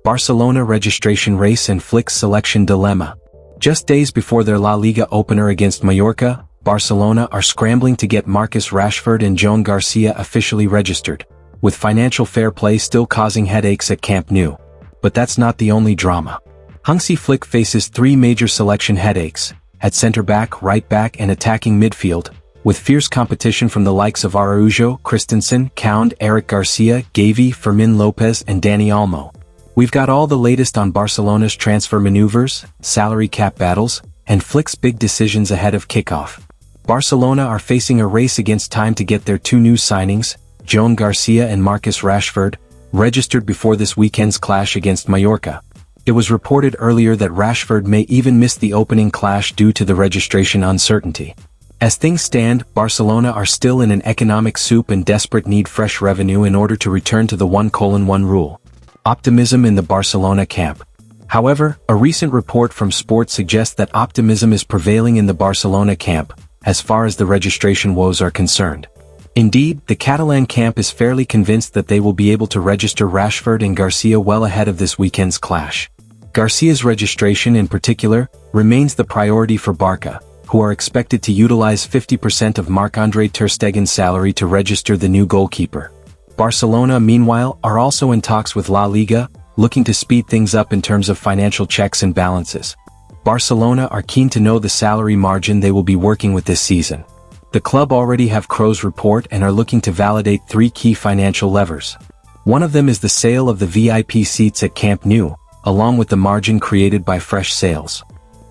Barcelona registration race and Flick's selection dilemma. Just days before their La Liga opener against Mayorca, Barcelona are scrambling to get Marcus Rashford and Joan Garcia officially registered, with financial fair play still causing headaches at Camp Nou. But that's not the only drama. Hansi Flick faces three major selection headaches, at center-back, right-back and attacking midfield, with fierce competition from the likes of Araujo, Christensen, Kound, Eric Garcia, Gavi, Fermin Lopez and Dani Olmo. We've got all the latest on Barcelona's transfer maneuvers, salary cap battles, and Flick's big decisions ahead of kickoff. Barcelona are facing a race against time to get their two new signings, Joan Garcia and Marcus Rashford, registered before this weekend's clash against Mayorca. It was reported earlier that Rashford may even miss the opening clash due to the registration uncertainty. As things stand, Barcelona are still in an economic soup and desperate need fresh revenue in order to return to the 1:1 rule. Optimism in the Barcelona camp. However, a recent report from Sport suggests that optimism is prevailing in the Barcelona camp, as far as the registration woes are concerned. Indeed, the Catalan camp is fairly convinced that they will be able to register Rashford and Garcia well ahead of this weekend's clash. Garcia's registration in particular, remains the priority for Barca, who are expected to utilize 50% of Marc-Andre ter Stegen's salary to register the new goalkeeper. Barcelona, meanwhile, are also in talks with La Liga, looking to speed things up in terms of financial checks and balances. Barcelona are keen to know the salary margin they will be working with this season. The club already have Kroos' report and are looking to validate three key financial levers. One of them is the sale of the VIP seats at Camp Nou, along with the margin created by fresh sales.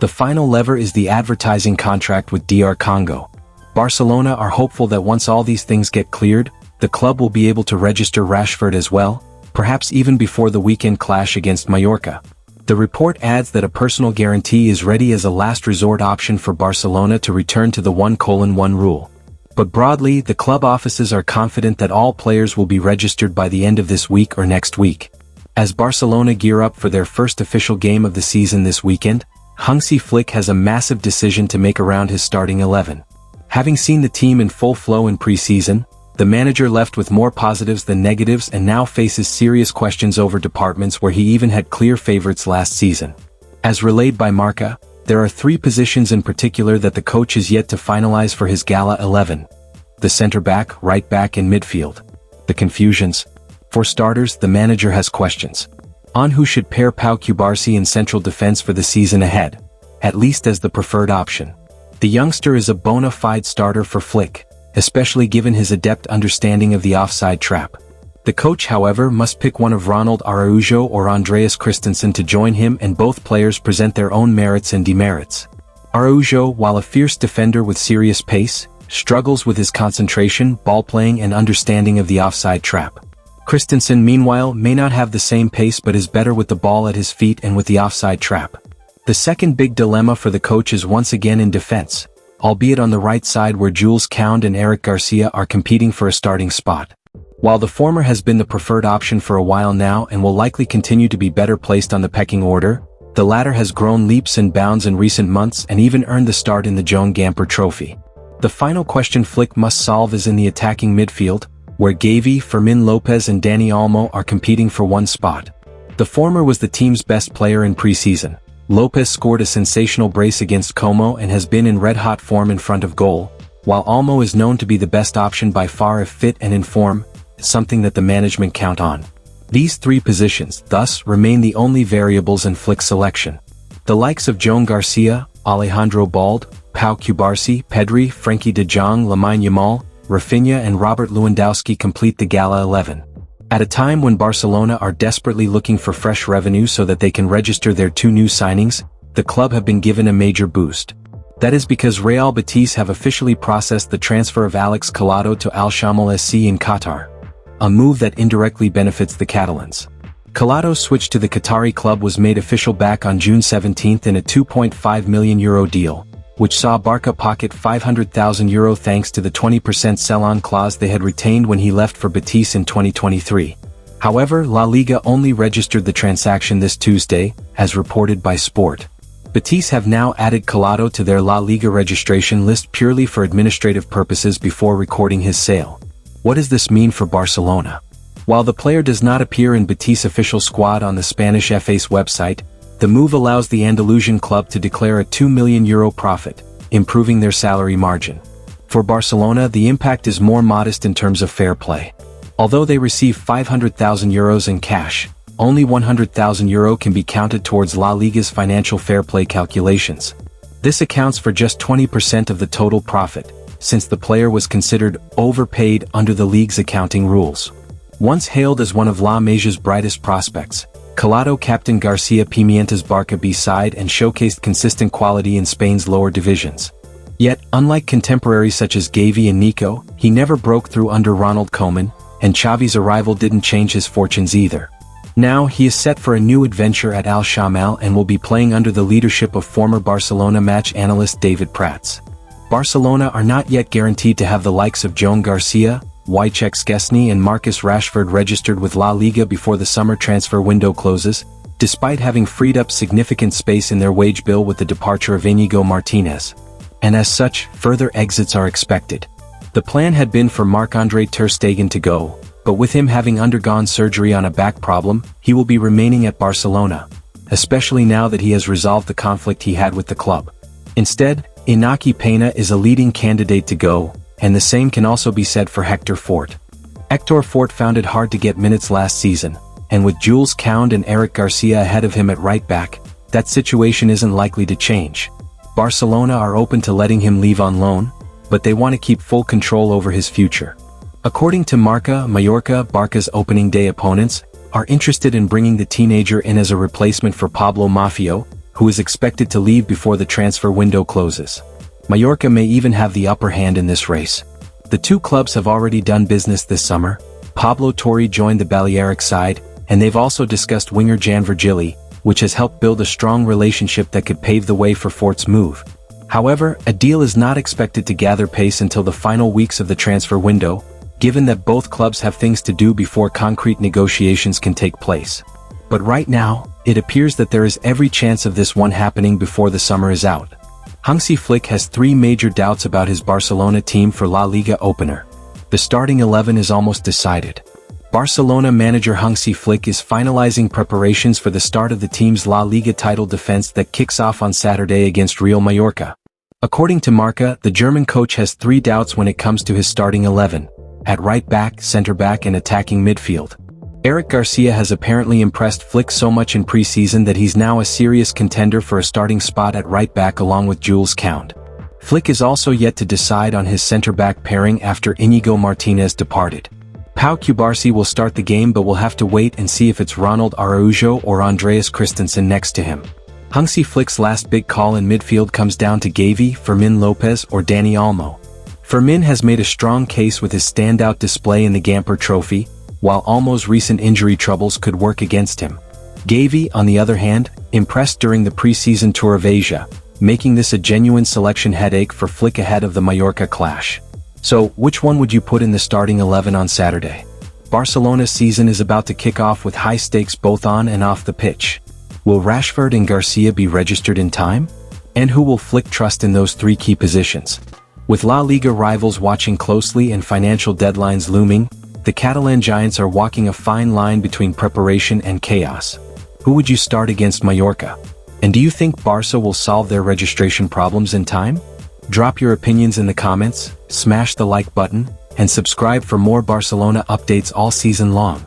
The final lever is the advertising contract with DR Congo. Barcelona are hopeful that once all these things get cleared, the club will be able to register Rashford as well, perhaps even before the weekend clash against Mayorca. The report adds that a personal guarantee is ready as a last resort option for Barcelona to return to the 1:1 rule. But broadly, the club offices are confident that all players will be registered by the end of this week or next week. As Barcelona gear up for their first official game of the season this weekend, Hansi Flick has a massive decision to make around his starting 11. Having seen the team in full flow in pre-season, the manager left with more positives than negatives and now faces serious questions over departments where he even had clear favorites last season. As relayed by Marca, there are three positions in particular that the coach is yet to finalize for his Gala 11. The center-back, right-back and midfield. The confusions. For starters, the manager has questions on who should pair Pau Cubarsí in central defense for the season ahead, at least as the preferred option. The youngster is a bona fide starter for Flick, especially given his adept understanding of the offside trap. The coach, however, must pick one of Ronald Araujo or Andreas Christensen to join him, and both players present their own merits and demerits. Araujo, while a fierce defender with serious pace, struggles with his concentration, ball playing and understanding of the offside trap. Christensen, meanwhile, may not have the same pace but is better with the ball at his feet and with the offside trap. The second big dilemma for the coach is once again in defense, albeit on the right side where Jules Kound and Eric Garcia are competing for a starting spot. While the former has been the preferred option for a while now and will likely continue to be better placed on the pecking order, the latter has grown leaps and bounds in recent months and even earned the start in the Joan Gamper Trophy. The final question Flick must solve is in the attacking midfield, where Gavi, Fermin Lopez and Dani Olmo are competing for one spot. The former was the team's best player in pre-season. Lopez scored a sensational brace against Como and has been in red-hot form in front of goal, while Olmo is known to be the best option by far if fit and in form, something that the management count on. These three positions, thus, remain the only variables in Flick's selection. The likes of Joan Garcia, Alejandro Bald, Pau Cubarsí, Pedri, Frenkie de Jong, Lamine Yamal, Rafinha and Robert Lewandowski complete the Gala 11. At a time when Barcelona are desperately looking for fresh revenue so that they can register their two new signings, the club have been given a major boost. That is because Real Betis have officially processed the transfer of Alex Collado to Al Shamal SC in Qatar, a move that indirectly benefits the Catalans. Collado's switch to the Qatari club was made official back on June 17 in a €2.5 million deal, which saw Barca pocket €500,000 thanks to the 20% sell-on clause they had retained when he left for Betis in 2023. However, La Liga only registered the transaction this Tuesday, as reported by Sport. Betis have now added Collado to their La Liga registration list purely for administrative purposes before recording his sale. What does this mean for Barcelona? While the player does not appear in Betis' official squad on the Spanish FA's website, the move allows the Andalusian club to declare a €2 million profit, improving their salary margin. For Barcelona, the impact is more modest in terms of fair play. Although they receive €500,000 in cash, only €100,000 can be counted towards La Liga's financial fair play calculations. This accounts for just 20% of the total profit, since the player was considered overpaid under the league's accounting rules. Once hailed as one of La Masia's brightest prospects, Colado captained Garcia Pimienta's Barca B side and showcased consistent quality in Spain's lower divisions. Yet, unlike contemporaries such as Gavi and Nico, he never broke through under Ronald Koeman, and Xavi's arrival didn't change his fortunes either. Now, he is set for a new adventure at Al Shamal and will be playing under the leadership of former Barcelona match analyst David Prats. Barcelona are not yet guaranteed to have the likes of Joan Garcia, Wojciech Szczesny and Marcus Rashford registered with La Liga before the summer transfer window closes, despite having freed up significant space in their wage bill with the departure of Íñigo Martínez. And as such, further exits are expected. The plan had been for Marc-André ter Stegen to go, but with him having undergone surgery on a back problem, he will be remaining at Barcelona, especially now that he has resolved the conflict he had with the club. Instead, Iñaki Peña is a leading candidate to go, and the same can also be said for Hector Fort. Hector Fort found it hard to get minutes last season, and with Jules Koundé and Eric Garcia ahead of him at right back, that situation isn't likely to change. Barcelona are open to letting him leave on loan, but they want to keep full control over his future. According to Marca, Mayorca, Barca's opening day opponents, are interested in bringing the teenager in as a replacement for Pablo Maffio, who is expected to leave before the transfer window closes. Mayorca may even have the upper hand in this race. The two clubs have already done business this summer. Pablo Torre joined the Balearic side, and they've also discussed winger Jan Virgili, which has helped build a strong relationship that could pave the way for Fort's move. However, a deal is not expected to gather pace until the final weeks of the transfer window, given that both clubs have things to do before concrete negotiations can take place. But right now, it appears that there is every chance of this one happening before the summer is out. Hansi Flick has three major doubts about his Barcelona team for La Liga opener. The starting 11 is almost decided. Barcelona manager Hansi Flick is finalizing preparations for the start of the team's La Liga title defense that kicks off on Saturday against Real Mayorca. According to Marca, the German coach has three doubts when it comes to his starting 11, at right back, center back and attacking midfield. Eric Garcia has apparently impressed Flick so much in pre-season that he's now a serious contender for a starting spot at right back along with Jules Koundé. Flick is also yet to decide on his center-back pairing after Íñigo Martínez departed. Pau Cubarsí will start the game but will have to wait and see if it's Ronald Araujo or Andreas Christensen next to him. Hansi Flick's last big call in midfield comes down to Gavi, Fermin Lopez or Dani Olmo. Fermin has made a strong case with his standout display in the Gamper Trophy, while Olmo's recent injury troubles could work against him. Gavi, on the other hand, impressed during the pre-season tour of Asia, making this a genuine selection headache for Flick ahead of the Mallorca clash. So, which one would you put in the starting 11 on Saturday? Barcelona's season is about to kick off with high stakes both on and off the pitch. Will Rashford and Garcia be registered in time? And who will Flick trust in those three key positions? With La Liga rivals watching closely and financial deadlines looming, the Catalan giants are walking a fine line between preparation and chaos. Who would you start against Mallorca? And do you think Barca will solve their registration problems in time? Drop your opinions in the comments, smash the like button, and subscribe for more Barcelona updates all season long.